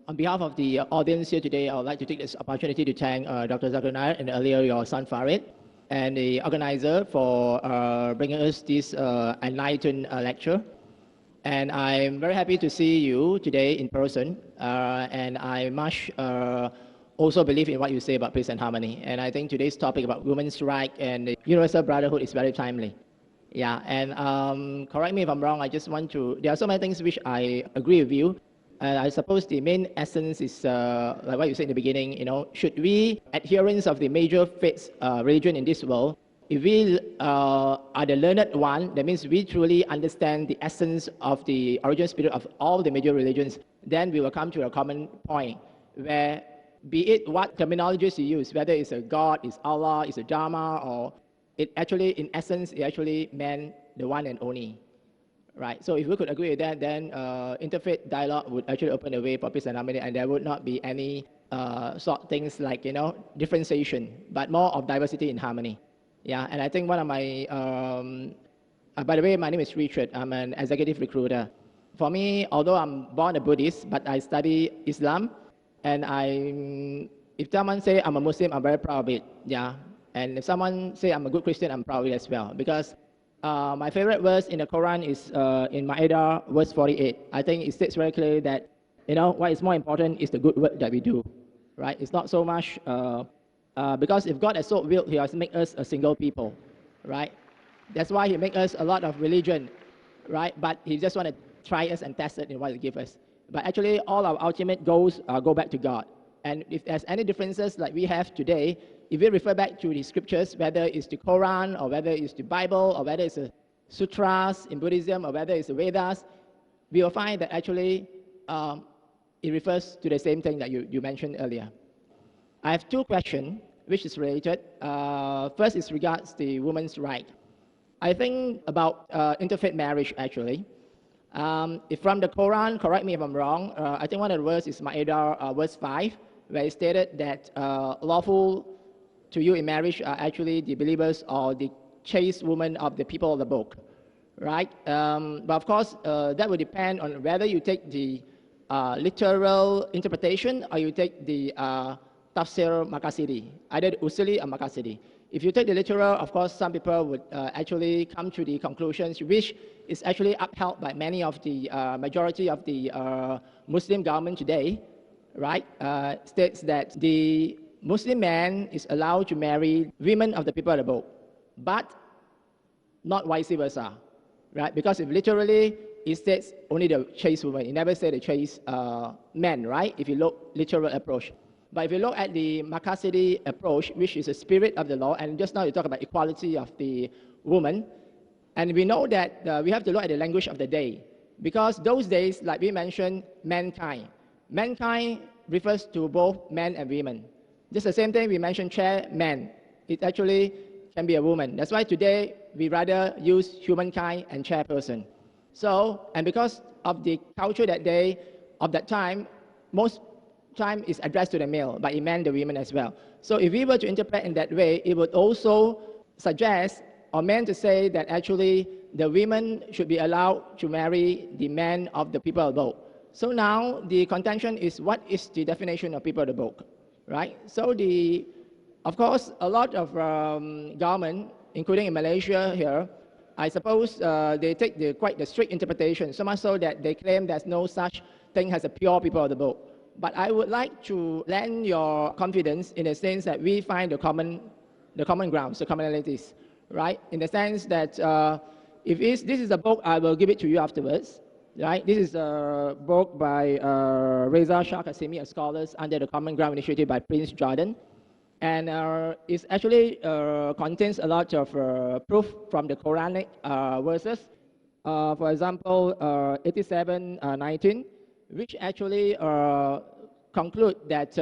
On behalf of the audience here today, I would like to take this opportunity to thank Dr. Zakir Nair and earlier your son Farid and the organizer for bringing us this enlightened lecture. And I'm very happy to see you today in person. And I much also believe in what you say about peace and harmony. And I think today's topic about women's rights and universal brotherhood is very timely. Yeah, and correct me if I'm wrong, I just want to, there are so many things which I agree with you. I suppose the main essence is, like what you said in the beginning, should we, adherents of the major faiths, religion in this world, if we are the learned one, that means we truly understand the essence of the original spirit of all the major religions, then we will come to a common point where, be it what terminologies you use, whether it's a God, it's Allah, it's a Dharma, or it actually, in essence, it actually meant the one and only. Right, so if we could agree with that, then interfaith dialogue would actually open the way for peace and harmony, and there would not be any sort of things like, differentiation, but more of diversity in harmony. Yeah, and I think one of my, by the way, my name is Richard. I'm an executive recruiter. For me, although I'm born a Buddhist, but I study Islam, and if someone say I'm a Muslim, I'm very proud of it. Yeah, and if someone say I'm a good Christian, I'm proud of it as well, because my favorite verse in the Quran is in Ma'idah, verse 48. I think it states very clearly that, what is more important is the good work that we do, right? It's not so much, because if God has so willed, He has made us a single people, right? That's why He made us a lot of religion, right? But He just want to try us and test it in what He gives us. But actually, all our ultimate goals go back to God. And if there's any differences like we have today, if we refer back to the scriptures, whether it's the Quran, or whether it's the Bible, or whether it's the sutras in Buddhism, or whether it's the Vedas, we will find that actually it refers to the same thing that you mentioned earlier. I have two questions which is related. First is regards the women's right. I think about interfaith marriage actually. If from the Quran, correct me if I'm wrong, I think one of the verses is Ma'idah verse 5, where it stated that lawful to you in marriage are actually the believers or the chaste women of the people of the book, right? But of course, that will depend on whether you take the literal interpretation or you take the tafsir Maqasidi, either usuli or Maqasidi. If you take the literal, of course, some people would actually come to the conclusions which is actually upheld by many of the majority of the Muslim government today, right? States that the Muslim man is allowed to marry women of the people of the book, but not vice versa, right? Because if literally it states only the chaste woman, it never said the chaste men, right? If you look literal approach. But if you look at the Maqasidi approach, which is the spirit of the law, and just now you talk about equality of the woman, and we know that we have to look at the language of the day, because those days, like we mentioned, mankind. Mankind refers to both men and women. Just the same thing we mentioned chairman. It actually can be a woman. That's why today we rather use humankind and chairperson. So, and because of the culture that day, of that time, most time is addressed to the male, but it meant the women as well. So if we were to interpret in that way, it would also suggest or meant to say that actually the women should be allowed to marry the men of the people of the book. So now the contention is, what is the definition of people of the book, right? So of course, a lot of government, including in Malaysia here, I suppose they take quite the strict interpretation, so much so that they claim there's no such thing as a pure people of the book. But I would like to lend your confidence in the sense that we find the common grounds, the commonalities, right? In the sense that if this is a book, I will give it to you afterwards, right? This is a book by Reza Shah Qasimi, a scholar under the Common Ground Initiative by Prince Jordan. And it actually contains a lot of proof from the Quranic verses. For example, 87:19, which actually conclude that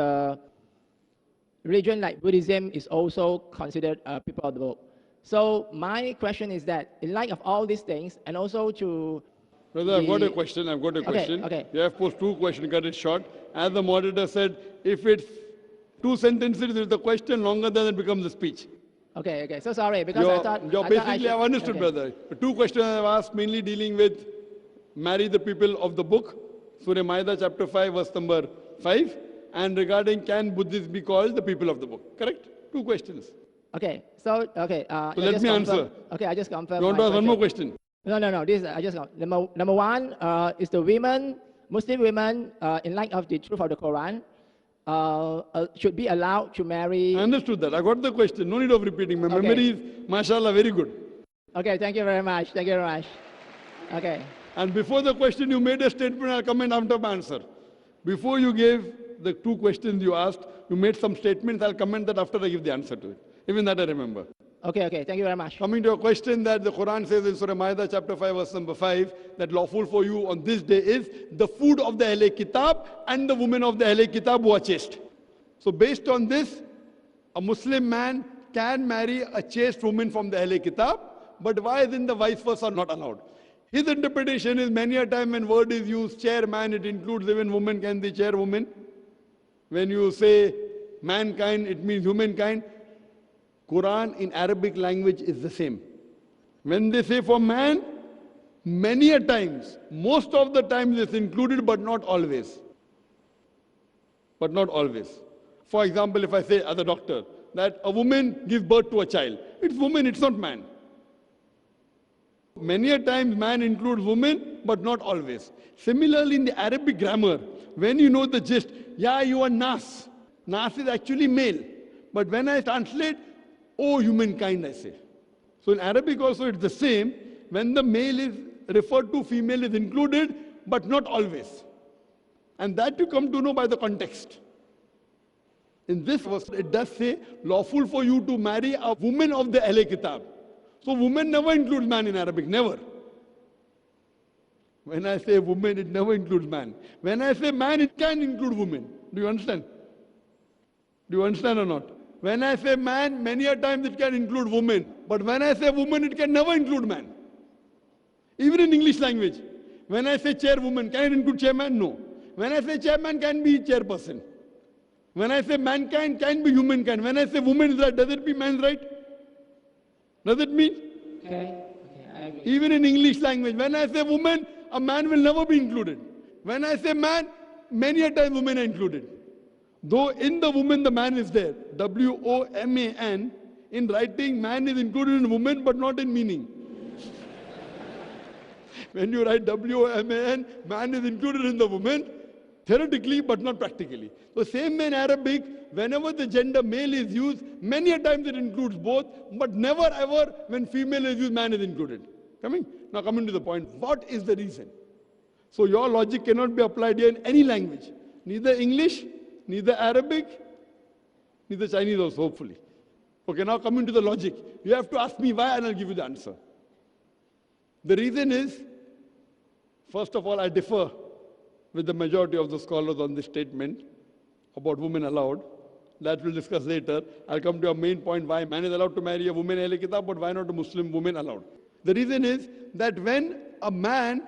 religion like Buddhism is also considered people of the book. So my question is that, in light of all these things, and also to... Brother, I've got a question. Okay. You have posed two questions, cut it short. As the moderator said, if it's two sentences, it's the question, longer than it becomes a speech. Okay. So sorry, because I thought... I've understood, okay. Brother. The two questions I've asked mainly dealing with marry the people of the book, Surah Ma'idah chapter 5, verse number 5. And regarding can Buddhists be called the people of the book? Correct? 2 questions. Okay, so, okay. So let me answer. Okay, I just confirm. You want to ask one more question? No. This I just number one is the women, Muslim women, in light of the truth of the Quran, should be allowed to marry. I understood that. I got the question. No need of repeating. My memory is, mashallah, very good. Okay, thank you very much. Thank you very much. Okay. And before the question, you made a statement. I'll comment after my answer. Before you gave the 2 questions you asked, you made some statements. I'll comment that after I give the answer to it. Even that I remember. Okay. Thank you very much. Coming to your question that the Quran says in Surah Ma'idah chapter 5 verse number 5 that lawful for you on this day is the food of the Ahle Kitab and the women of the Ahle Kitab who are chaste. So based on this, a Muslim man can marry a chaste woman from the Ahle Kitab, but why isn't the vice versa not allowed? His interpretation is many a time when word is used, chairman, it includes even woman can be chairwoman. When you say mankind, it means humankind. Quran in Arabic language is the same. When they say for man, many a times, most of the times it's included, but not always. But not always. For example, if I say as a doctor that a woman gives birth to a child, it's woman, it's not man. Many a times man includes woman, but not always. Similarly, in the Arabic grammar, when you know the gist, yeah, you are Nas. Nas is actually male. But when I translate, oh, humankind, I say. So in Arabic also it's the same. When the male is referred to, female is included, but not always. And that you come to know by the context. In this verse, it does say, lawful for you to marry a woman of the Ahle Kitab. So woman never includes man in Arabic, never. When I say woman, it never includes man. When I say man, it can include woman. Do you understand? Do you understand or not? When I say man, many a times it can include woman. But when I say woman, it can never include man. Even in English language. When I say chairwoman, can it include chairman? No. When I say chairman, can be chairperson. When I say mankind, can be humankind. When I say woman's right, does it mean man's right? Does it mean? Okay, I agree. Even in English language, when I say woman, a man will never be included. When I say man, many a time women are included. Though in the woman, the man is there. W-O-M-A-N. In writing, man is included in woman, but not in meaning. When you write W-O-M-A-N, man is included in the woman, theoretically, but not practically. So same in Arabic, whenever the gender male is used, many a times it includes both, but never ever when female is used, man is included. Now coming to the point, what is the reason? So your logic cannot be applied here in any language. Neither English, neither Arabic, neither Chinese also, hopefully. Okay, now coming to the logic. You have to ask me why and I'll give you the answer. The reason is, first of all, I differ with the majority of the scholars on this statement about women allowed. That we'll discuss later. I'll come to a main point why man is allowed to marry a woman Ahle Kitab, but why not a Muslim woman allowed? The reason is that when a man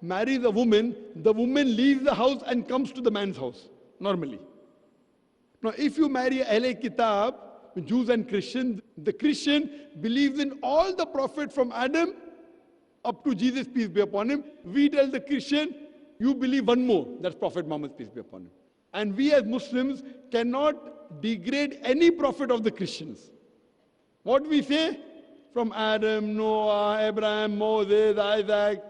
marries a woman, the woman leaves the house and comes to the man's house, normally. Now, if you marry a Ahle Kitab, Jews and Christians, the Christian believes in all the prophets from Adam up to Jesus, peace be upon him. We tell the Christian, you believe one more, that's Prophet Muhammad, peace be upon him. And we as Muslims cannot degrade any prophet of the Christians. What we say? From Adam, Noah, Abraham, Moses, Isaac,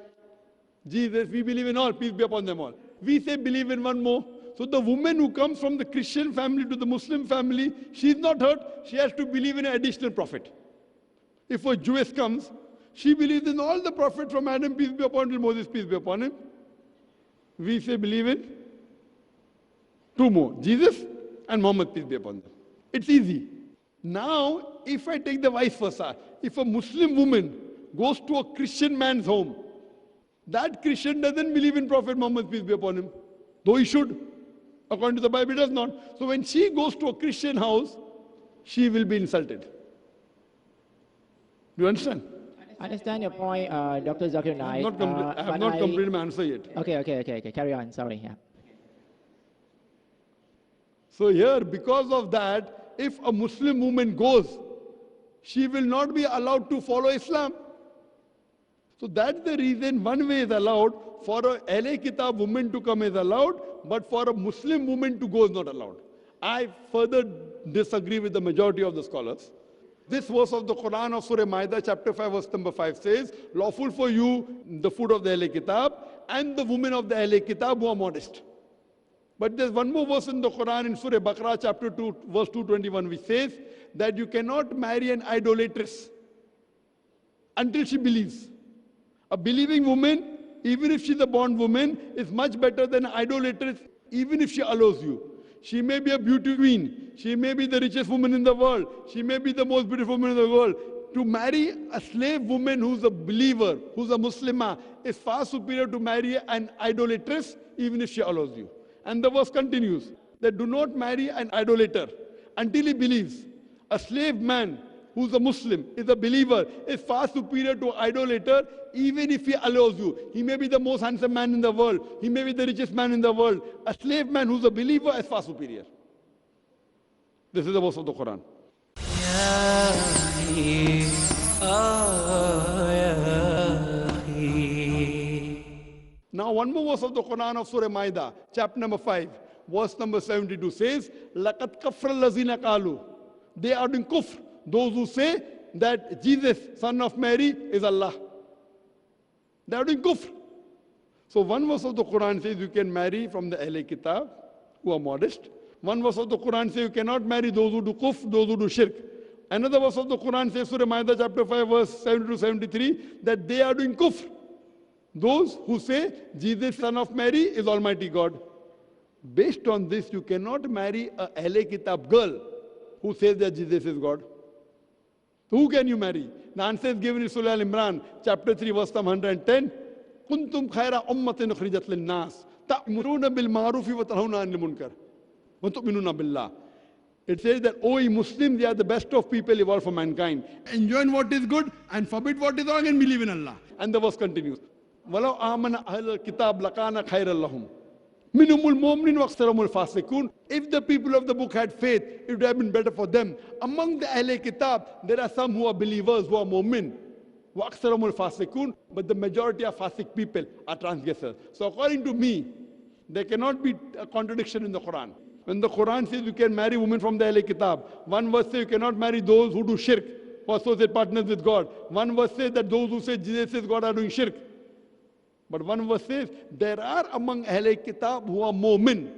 Jesus, we believe in all, peace be upon them all. We say believe in one more. So the woman who comes from the Christian family to the Muslim family, she's not hurt, she has to believe in an additional prophet. If a Jewess comes, she believes in all the prophets from Adam, peace be upon him, till Moses, peace be upon him. We say believe in two more, Jesus and Muhammad, peace be upon them. It's easy. Now, if I take the vice versa, if a Muslim woman goes to a Christian man's home, that Christian doesn't believe in Prophet Muhammad, peace be upon him, though he should. According to the Bible, it does not. So when she goes to a Christian house, she will be insulted. Do you understand? I understand your point, Dr. Zakir Naik. I have not completed my answer yet. Okay. Carry on. Sorry. Yeah. So here, because of that, if a Muslim woman goes, she will not be allowed to follow Islam. So that's the reason one way is allowed, for a Ahle Kitab woman to come is allowed, but for a Muslim woman to go is not allowed. I further disagree with the majority of the scholars. This verse of the Quran of Surah Ma'idah, chapter 5, verse number 5 says, lawful for you the food of the Ahle Kitab and the women of the Ahle Kitab who are modest. But there's one more verse in the Quran in Surah Baqarah, chapter 2, verse 221, which says that you cannot marry an idolatress until she believes. A believing woman, even if she's a born woman, is much better than an idolatress, even if she allows you. She may be a beauty queen. She may be the richest woman in the world. She may be the most beautiful woman in the world. To marry a slave woman who's a believer, who's a Muslimah, is far superior to marry an idolatress, even if she allows you. And the verse continues that do not marry an idolater until he believes. A slave man who's a Muslim, is a believer, is far superior to an idolater, even if he allows you. He may be the most handsome man in the world. He may be the richest man in the world. A slave man who's a believer is far superior. This is the verse of the Quran. Now one more verse of the Quran of Surah Ma'idah, chapter number 5, verse number 72 says, لَقَدْ كَفْرَ الَّذِينَ قَالُوا. They are doing kufr. Those who say that Jesus, son of Mary, is Allah. They are doing kufr. So one verse of the Quran says you can marry from the Ahle Kitab, who are modest. One verse of the Quran says you cannot marry those who do kufr, those who do shirk. Another verse of the Quran says, Surah Ma'idah chapter 5, verse 72-73, that they are doing kufr. Those who say Jesus, son of Mary, is Almighty God. Based on this, you cannot marry a Ahle Kitab girl who says that Jesus is God. Who can you marry? The answer is given in Surah Al-Imran, chapter 3, verse 110. Kuntum khaira ummatin ukhrijat lin-nas ta'muruna bil ma'ruf wa tanhauna 'anil munkar wa tu'minuna billah. It says that, O ye Muslims, they are the best of people evolved for mankind. Enjoy what is good and forbid what is wrong and believe in Allah. And the verse continues. وَلَوْ آمَنَ أَهْلَ الْكِتَابِ لَكَانَ خَيْرًا لَهُمْ مِنْهُمُ الْمُؤْمِنُونَ وَأَكْثَرُهُمُ الْفَاسِقُونَ. If the people of the book had faith, it would have been better for them. Among the Ahle Kitab, there are some who are believers, who are mu'min. وَأَكْثَرُهُمُ الْفَاسِقُونَ. But the majority of fasik people are transgressors. So according to me, there cannot be a contradiction in the Quran. When the Quran says you can marry women from the Ahle Kitab, one verse says you cannot marry those who do shirk, who associate partners with God. One verse says that those who say Jesus is God are doing shirk. But one verse says, there are among Ahle Kitab who are mu'min.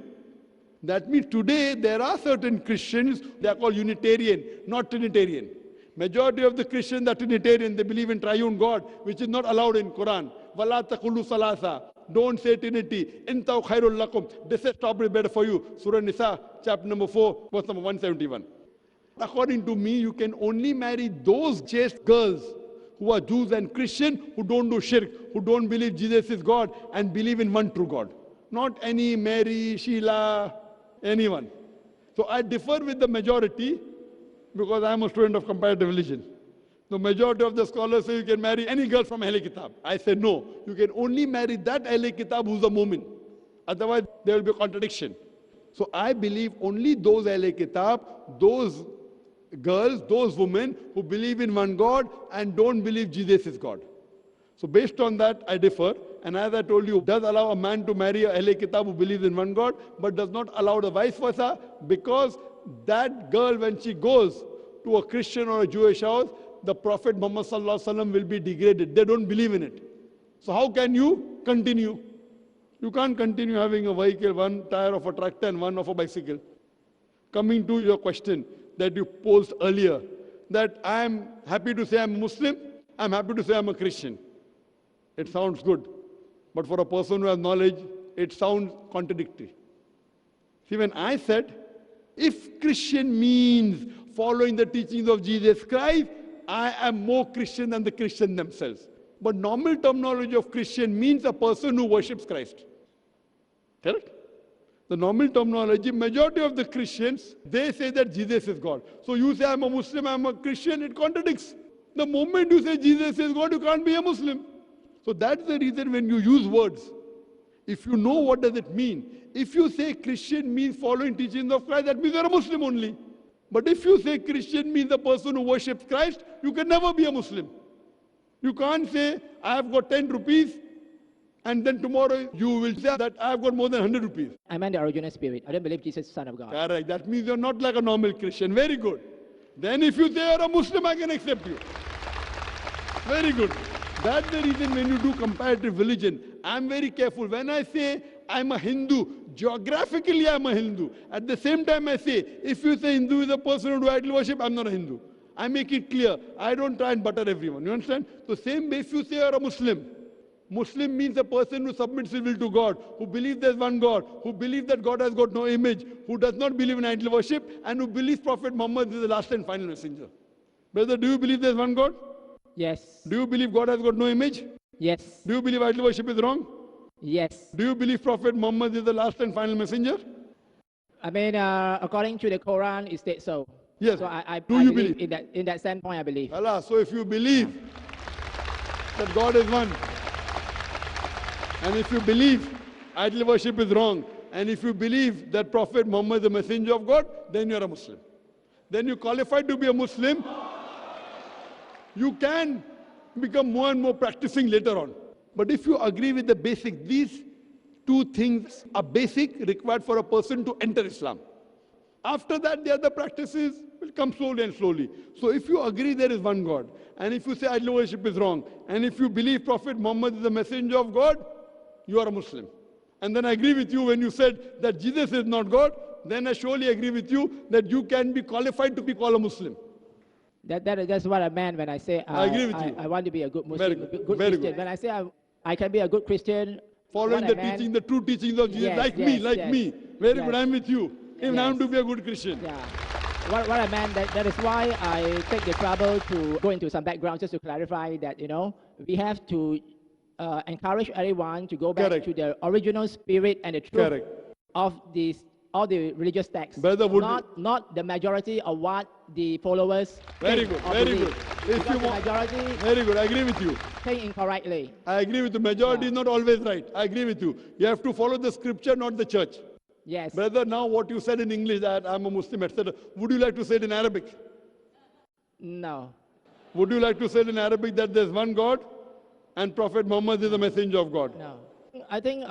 That means today there are certain Christians, they are called Unitarian, not Trinitarian. Majority of the Christians are Trinitarian, they believe in triune God, which is not allowed in Quran. وَلَا تَقُلُوا ثَلَاثَةً. Don't say Trinity. إِنْتَوْ خَيْرٌ لَكُمْ. They say stop is better for you. Surah Nisa, chapter number 4, verse number 171. According to me, you can only marry those chaste girls who are Jews and Christian, who don't do shirk, who don't believe Jesus is God and believe in one true God. Not any Mary, Sheila, anyone. So I differ with the majority because I am a student of comparative religion. The majority of the scholars say you can marry any girl from Ahle Kitab. I say no, you can only marry that Ahle Kitab who's a mu'min. Otherwise there will be a contradiction. So I believe only those Ahle Kitab, those girls, those women who believe in one God and don't believe Jesus is God. So based on that, I differ. And as I told you, does allow a man to marry a Ahle Kitab who believes in one God, but does not allow the vice versa, because that girl, when she goes to a Christian or a Jewish house, the Prophet Muhammad Sallallahu Alaihi Wasallam will be degraded. They don't believe in it. So how can you continue? You can't continue having a vehicle, one tire of a tractor and one of a bicycle. Coming to your question that you posed earlier, that I am happy to say I'm a Muslim, I'm happy to say I'm a Christian. It sounds good. But for a person who has knowledge, it sounds contradictory. See, when I said, if Christian means following the teachings of Jesus Christ, I am more Christian than the Christian themselves. But normal terminology of Christian means a person who worships Christ. Correct? The normal terminology, majority of the Christians, they say that Jesus is God. So you say I'm a Muslim, I'm a Christian, it contradicts. The moment you say Jesus is God, you can't be a Muslim. So that's the reason when you use words, if you know what does it mean. If you say Christian means following teachings of Christ, that means you're a Muslim only. But if you say Christian means the person who worships Christ, you can never be a Muslim. You can't say, I have got 10 rupees and then tomorrow you will say that I've got more than 100 rupees. I meant the original spirit. I don't believe Jesus is the Son of God. Correct. That means you're not like a normal Christian. Very good. Then if you say you're a Muslim, I can accept you. Very good. That's the reason when you do comparative religion, I'm very careful. When I say I'm a Hindu, geographically I'm a Hindu. At the same time I say, if you say Hindu is a person who do idol worship, I'm not a Hindu. I make it clear. I don't try and butter everyone. You understand? So same way if you say you're a Muslim, Muslim means a person who submits his will to God, who believes there's one God, who believes that God has got no image, who does not believe in idol worship, and who believes Prophet Muhammad is the last and final messenger. Brother, do you believe there's one God? Yes. Do you believe God has got no image? Yes. Do you believe idol worship is wrong? Yes. Do you believe Prophet Muhammad is the last and final messenger? I mean, according to the Quran, it states so. Yes. So I Do you believe believe? in that standpoint, I believe. Allah, so if you believe that God is one, and if you believe idol worship is wrong, and if you believe that Prophet Muhammad is the messenger of God, then you're a Muslim. Then you qualify to be a Muslim. You can become more and more practicing later on. But if you agree with the basic, these two things are basic, required for a person to enter Islam. After that, the other practices will come slowly and slowly. So if you agree there is one God, and if you say idol worship is wrong, and if you believe Prophet Muhammad is the messenger of God, you are a Muslim. And then I agree with you when you said that Jesus is not God, then I surely agree with you that you can be qualified to be called a Muslim. That's what I meant when I say I agree with you. I want to be a good Muslim, Very a good. good Very Christian. good. When I say I can be a good Christian, Following what the I meant- teaching, the true teachings of Jesus, Yes, like yes, me. Very yes. good, I'm with you. Even I want Yes. to be a good Christian. Yeah. What I meant, that is why I take the trouble to go into some background just to clarify that, we have to encourage everyone to go back Correct. to the original spirit and the truth Correct. of all the religious texts. Brother, would not the majority of what the followers Very think good, or very believe. good. If Because you the want, majority very good, I agree with you. think incorrectly. I agree with you. Majority Yeah. is not always right. I agree with you. You have to follow the scripture, not the church. Yes. Brother, now what you said in English, that I'm a Muslim, etc. Would you like to say it in Arabic? No. Would you like to say it in Arabic that there's one God and Prophet Muhammad is the messenger of God? No. I think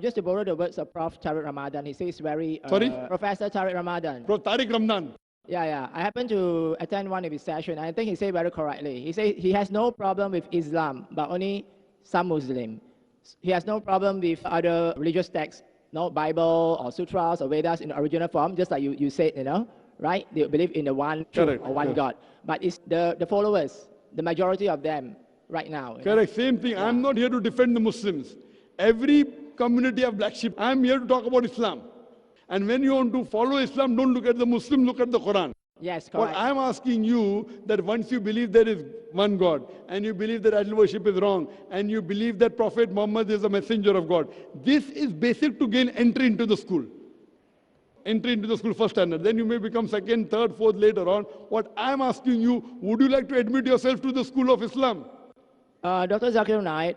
just to borrow the words of Prof. Tariq Ramadan, he says very... Sorry? Professor Tariq Ramadan. Bro, Tariq Ramadan. Yeah. I happened to attend one of his sessions. I think he said very correctly. He said he has no problem with Islam, but only some Muslim. He has no problem with other religious texts, no Bible or sutras or Vedas in the original form, just like you said, right? They believe in the one truth Correct. or one Yeah. God. But it's the followers, the majority of them right now. Correct, same thing. I'm not here to defend the Muslims. Every community of black sheep, I'm here to talk about Islam. And when you want to follow Islam, don't look at the Muslim, look at the Quran. Yes, What correct. I'm asking you, that once you believe there is one God, and you believe that idol worship is wrong, and you believe that Prophet Muhammad is a messenger of God, this is basic to gain entry into the school. Entry into the school first standard. Then you may become second, third, fourth later on. What I'm asking you, would you like to admit yourself to the school of Islam? Dr. Zakir Naik,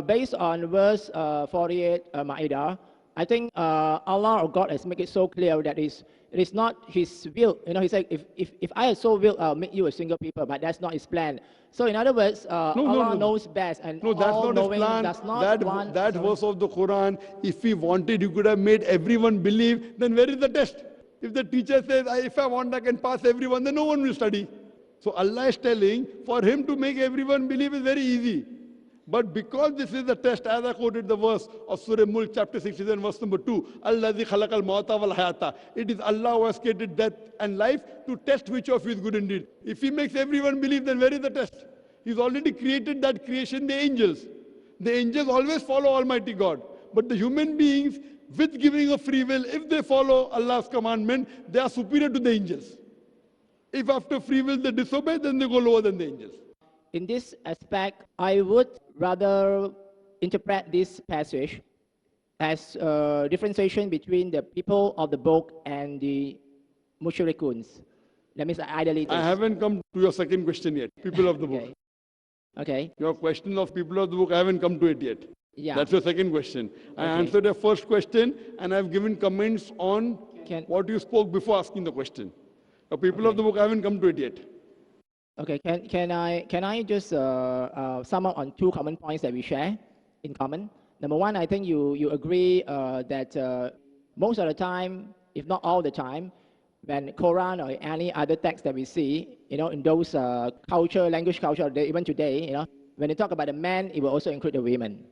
based on verse 48 Ma'idah, I think Allah or God has made it so clear that it is not His will. He said, if I had so will, I'll make you a single people, but that's not His plan. So in other words, Allah knows best, and No, that's not his all-knowing plan. does not want... That verse of the Quran, if he wanted, he could have made everyone believe, then where is the test? If the teacher says, if I want, I can pass everyone, then no one will study. So Allah is telling, for him to make everyone believe is very easy. But because this is the test, as I quoted the verse of Surah Mulk, chapter 67, verse number 2, Allazi khalaqal mawta wal hayata. It is Allah who has created death and life to test which of you is good indeed. If he makes everyone believe, then where is the test? He's already created that creation, the angels. The angels always follow Almighty God. But the human beings, with giving a free will, if they follow Allah's commandment, they are superior to the angels. If after free will they disobey, then they go lower than the angels. In this aspect, I would rather interpret this passage as a differentiation between the people of the book and the mushrikuns. That means the idolaters. I haven't come to your second question yet, people of the book. Okay. Your question of people of the book, I haven't come to it yet. Yeah. That's your second question. I Okay. answered your first question, and I've given comments on what you spoke before asking the question. The people of the book, I haven't come to it yet. Okay. Can I just sum up on two common points that we share in common? Number one, I think you agree that most of the time, if not all the time, when Quran or any other text that we see, in those culture, language culture, even today, when you talk about the man, it will also include the women,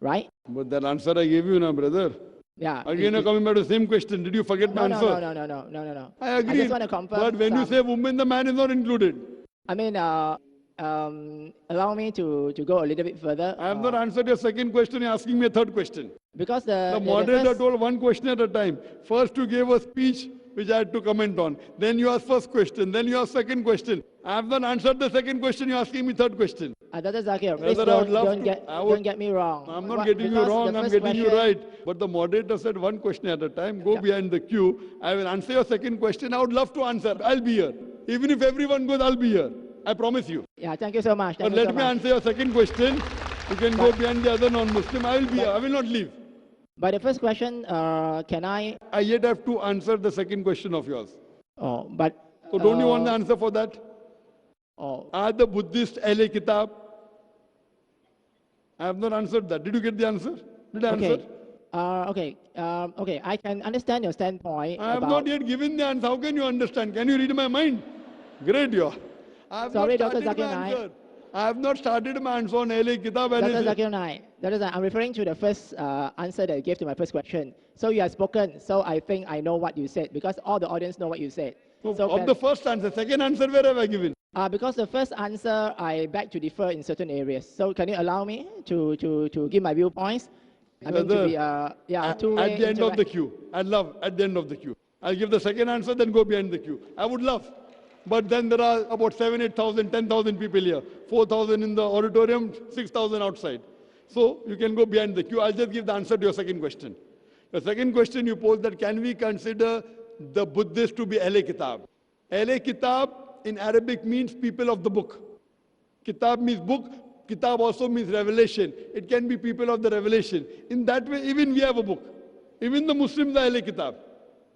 right? But that answer I gave you now, brother. Yeah. Again, you're coming back to the same question. Did you forget my answer? No. I agree. I just want to confirm. But when you say woman, the man is not included. I mean, allow me to go a little bit further. I have not answered your second question. You're asking me a third question. Because the moderator told one question at a time. First, you gave a speech which I had to comment on. Then you asked first question. Then you asked second question. I have not answered the second question. You're asking me third question. Dr. Zakir, please Brother, I would love don't get me wrong. I'm not getting you wrong. I'm getting you right. But the moderator said one question at a time. Go behind the queue. I will answer your second question. I would love to answer. I'll be here. Even if everyone goes, I'll be here. I promise you. Yeah, thank you so much. But let me answer your second question. You can go behind the other non-Muslim. I will be here. I will not leave. By the first question, can I yet have to answer the second question of yours. Oh, but... So don't you want the answer for that? Oh. Are the Buddhist Ahle Kitab? I have not answered that. Did you get the answer? Did I answer? Okay, I can understand your standpoint. I have not yet given the answer. How can you understand? Can you read my mind? Great, you are. Sorry, Dr. Zakir Naik. I have not started my answer on Ahle Kitab. Dr. Zakir Naik, I'm referring to the first answer that you gave to my first question. So you have spoken, so I think I know what you said, because all the audience know what you said. No, so of the first answer, second answer, where have I given? Because the first answer, I beg to differ in certain areas. So can you allow me to give my viewpoints? I mean, to be, at the end of the queue. I'd love at the end of the queue. I'll give the second answer, then go behind the queue. I would love. But then there are about 7,000, 8,000, 10,000 people here. 4,000 in the auditorium, 6,000 outside. So you can go behind the queue. I'll just give the answer to your second question. The second question you posed, that can we consider the Buddhists to be Ahle Kitab? Ahle Kitab in Arabic means people of the book. Kitab means book. Kitab also means revelation. It can be people of the revelation. In that way, even we have a book. Even the Muslims are Ahle Kitab.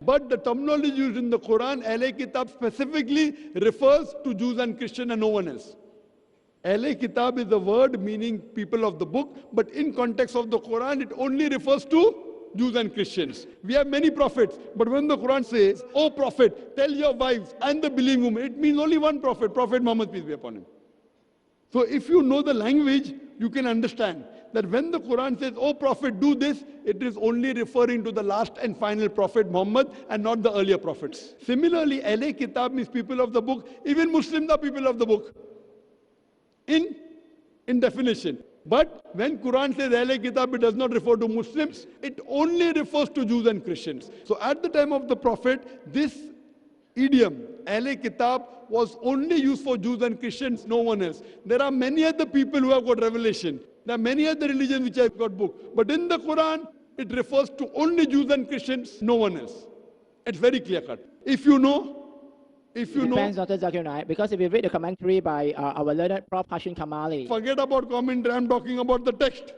But the terminology used in the Quran, Ahle Kitab specifically refers to Jews and Christians and no one else. Ahle Kitab is a word meaning people of the book, but in context of the Quran, it only refers to Jews and Christians. We have many prophets, but when the Quran says, "O prophet, tell your wives and the believing women," it means only one prophet, Prophet Muhammad, peace be upon him. So if you know the language, you can understand that when the Quran says, "Oh prophet, do this," it is only referring to the last and final prophet Muhammad and not the earlier prophets. Similarly, Ahle Kitab means people of the book. Even Muslims are people of the book in definition. But when Quran says Ahle Kitab, it does not refer to Muslims. It only refers to Jews and Christians. So at the time of the Prophet, this idiom, Ahle Kitab, was only used for Jews and Christians, no one else. There are many other people who have got revelation. There are many other religions which have got book. But in the Quran, it refers to only Jews and Christians, no one else. It's very clear cut. If you know, Depends, Dr. Zakir Naik, because if you read the commentary by our learned Prof. Hashim Kamali. Forget about commentary, I'm talking about the text.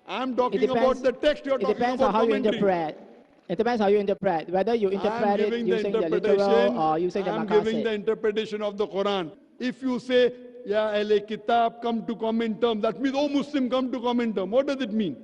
I'm talking about the text, you're talking about commentary. It depends how you interpret, whether you interpret it using the literal or using the maqasid. I'm giving the interpretation of the Quran. If you say, "Ya Ahle Kitab, come to common term," that means, "Oh Muslim, come to common term." What does it mean?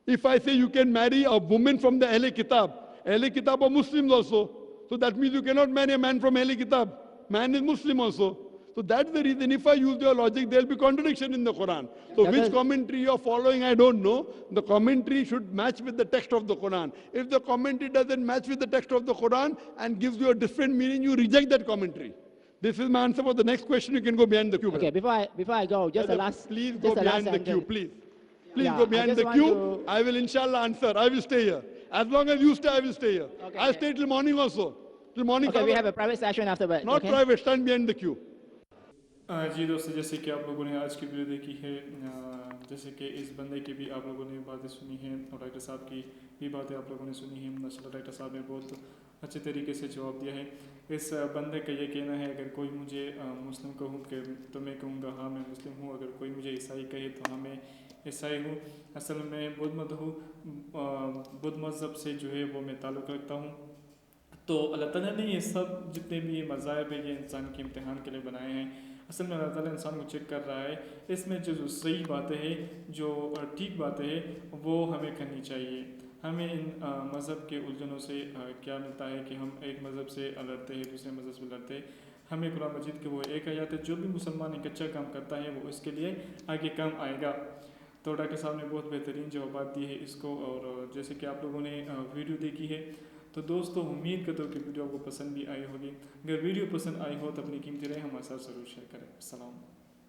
If I say you can marry a woman from the Ahle Kitab are Muslims also. So that means you cannot marry a man from Ahle Kitab. Man is Muslim also. So that's the reason. If I use your logic, there will be contradiction in the Quran. So which commentary you're following, I don't know. The commentary should match with the text of the Quran. If the commentary doesn't match with the text of the Quran and gives you a different meaning, you reject that commentary. This is my answer for the next question. You can go behind the queue. Okay, before I go, just the last. Please go behind the queue, please. Please go behind the queue. I will inshallah answer. I will stay here. As long as you stay, I will stay here. Okay, I'll stay till morning also. Till morning. Okay, we have a private session afterwards. Not private, stand behind the queue. जी दोस्तों, जैसे कि आप लोगों ने आज की video देखी है, जैसे कि इस बंदे की भी आप लोगों ने बातें सुनी हैं और डॉक्टर साहब की भी बातें आप लोगों ने सुनी हैं। माशाल्लाह डॉक्टर साहब ने बहुत अच्छे तरीके से जवाब दिया है। इस बंदे का ये कहना है, अगर कोई मुझे मुस्लिम कहूँ कि तो मैं कहूँगा हाँ मैं मुस्लिम हूँ, अगर कोई मुझे ईसाई कहे तो हाँ मैं ईसाई हूँ। असल में बुद्ध मत हूँ, बुद्ध मज़हब से जो है वो मैं ताल्लुक़ रखता हूँ। तो अल्लाह ताला ने ये सब जितने भी ये मज़ाहिब है ये इंसान के इम्तिहान के लिए बनाए हैं। असल में अल्लाह ताला इंसान को चेक कर रहा है, इसमें जो सही बातें हैं, जो ठीक बातें हैं, वो हमें करनी चाहिए। हमें इन मज़हब के उलझनों से क्या मिलता है कि हम एक मज़हब से लड़ते हैं, दूसरे मज़हब से लड़ते हैं। हमें कुरान मजीद के वो एक आयत है, जो भी मुसलमान एक अच्छा काम करता है वो इसके लिए आगे काम आएगा। तो डॉक्टर साहब ने बहुत बेहतरीन जवाब दिए हैं इसको, और जैसे कि आप लोगों ने वीडियो देखी है, तो दोस्तों उम्मीद करता हूँ कि वीडियो आपको पसंद भी आई होगी। अगर वीडियो पसंद आई हो तो अपनी कीमती राय हमारे साथ ज़रूर शेयर करें। अस्सलाम।